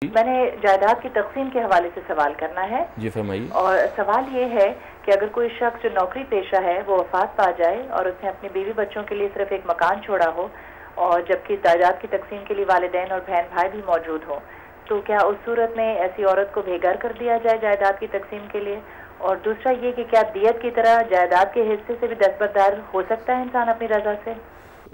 میں نے جائیداد کی تقسیم کے حوالے سے سوال کرنا ہے۔ جی فرمائیے۔ اور سوال یہ ہے کہ اگر کوئی شخص جو نوکری پیشہ ہے وہ وفات پا جائے اور اس نے اپنی بیوی بچوں کے لیے صرف ایک مکان چھوڑا ہو اور جبکہ جائیداد کی تقسیم کے لیے والدین اور بہن بھائی بھی موجود ہوں، تو کیا اس صورت میں ایسی عورت کو بے گھر کر دیا جائے جائیداد کی تقسیم کے لیے؟ اور دوسرا یہ کہ کیا دیت کی طرح جائیداد کے حصے سے بھی دستبردار ہو سکتا ہے انسان اپنی رضا سے؟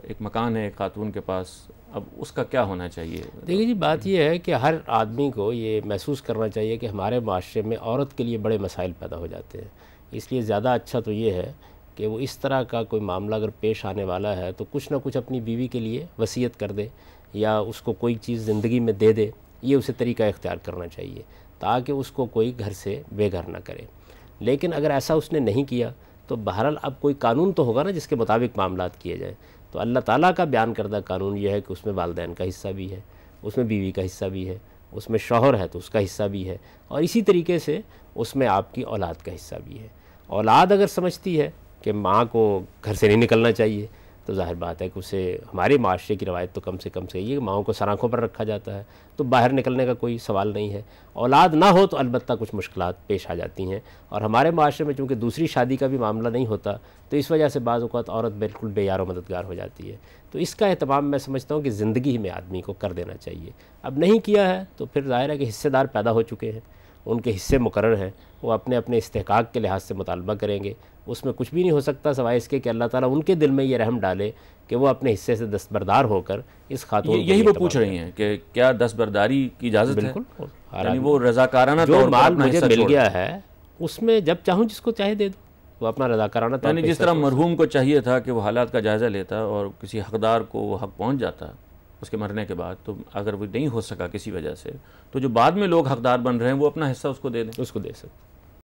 ایک مکان ہے ایک خاتون کے پاس، اب اس کا کیا ہونا چاہیے؟ دیکھیے جی، بات یہ ہے کہ ہر آدمی کو یہ محسوس کرنا چاہیے کہ ہمارے معاشرے میں عورت کے لیے بڑے مسائل پیدا ہو جاتے ہیں، اس لیے زیادہ اچھا تو یہ ہے کہ وہ اس طرح کا کوئی معاملہ اگر پیش آنے والا ہے تو کچھ نہ کچھ اپنی بیوی کے لیے وصیت کر دے یا اس کو کوئی چیز زندگی میں دے دے، یہ اسے طریقہ اختیار کرنا چاہیے تاکہ اس کو کوئی گھر سے بے گھر نہ کرے۔ لیکن اگر ایسا اس نے نہیں کیا تو بہرحال اب کوئی قانون تو ہوگا نا جس کے مطابق معاملات کیے جائیں۔ تو اللہ تعالیٰ کا بیان کردہ قانون یہ ہے کہ اس میں والدین کا حصہ بھی ہے، اس میں بیوی کا حصہ بھی ہے، اس میں شوہر ہے تو اس کا حصہ بھی ہے، اور اسی طریقے سے اس میں آپ کی اولاد کا حصہ بھی ہے۔ اولاد اگر سمجھتی ہے کہ ماں کو گھر سے نہیں نکلنا چاہیے تو ظاہر بات ہے کہ اسے، ہمارے معاشرے کی روایت تو کم سے کم یہ کہ ماؤں کو سر آنکھوں پر رکھا جاتا ہے، تو باہر نکلنے کا کوئی سوال نہیں ہے۔ اولاد نہ ہو تو البتہ کچھ مشکلات پیش آ جاتی ہیں، اور ہمارے معاشرے میں چونکہ دوسری شادی کا بھی معاملہ نہیں ہوتا تو اس وجہ سے بعض اوقات عورت بالکل بے یار و مددگار ہو جاتی ہے۔ تو اس کا اہتمام میں سمجھتا ہوں کہ زندگی میں آدمی کو کر دینا چاہیے۔ اب نہیں کیا ہے تو پھر ظاہر ہے کہ حصے دار پیدا ہو چکے ہیں، ان کے حصے مقرر ہیں، وہ اپنے اپنے استحقاق کے لحاظ سے مطالبہ کریں گے، اس میں کچھ بھی نہیں ہو سکتا سوائے اس کے کہ اللہ تعالیٰ ان کے دل میں یہ رحم ڈالے کہ وہ اپنے حصے سے دستبردار ہو کر اس خاتون کو، یہی وہ پوچھ رہی ہیں کہ کیا دستبرداری کی اجازت ہے؟ بالکل، یعنی وہ رضاکارانہ جو طور پر مال اپنا مجھے حصہ مل چھوڑ گیا ہے اس میں جب چاہوں جس کو چاہے دے دوں، وہ اپنا رضاکارانہ طور یعنی پر جس حصہ طرح چھوڑ مرحوم کو چاہیے تھا کہ وہ حالات کا جائزہ لیتا اور کسی حقدار کو وہ حق پہنچ جاتا اس کے مرنے کے بعد، تو اگر وہ نہیں ہو سکا کسی وجہ سے تو جو بعد میں لوگ حقدار بن رہے ہیں وہ اپنا حصہ اس کو دے دیں، اس کو دے سکتے۔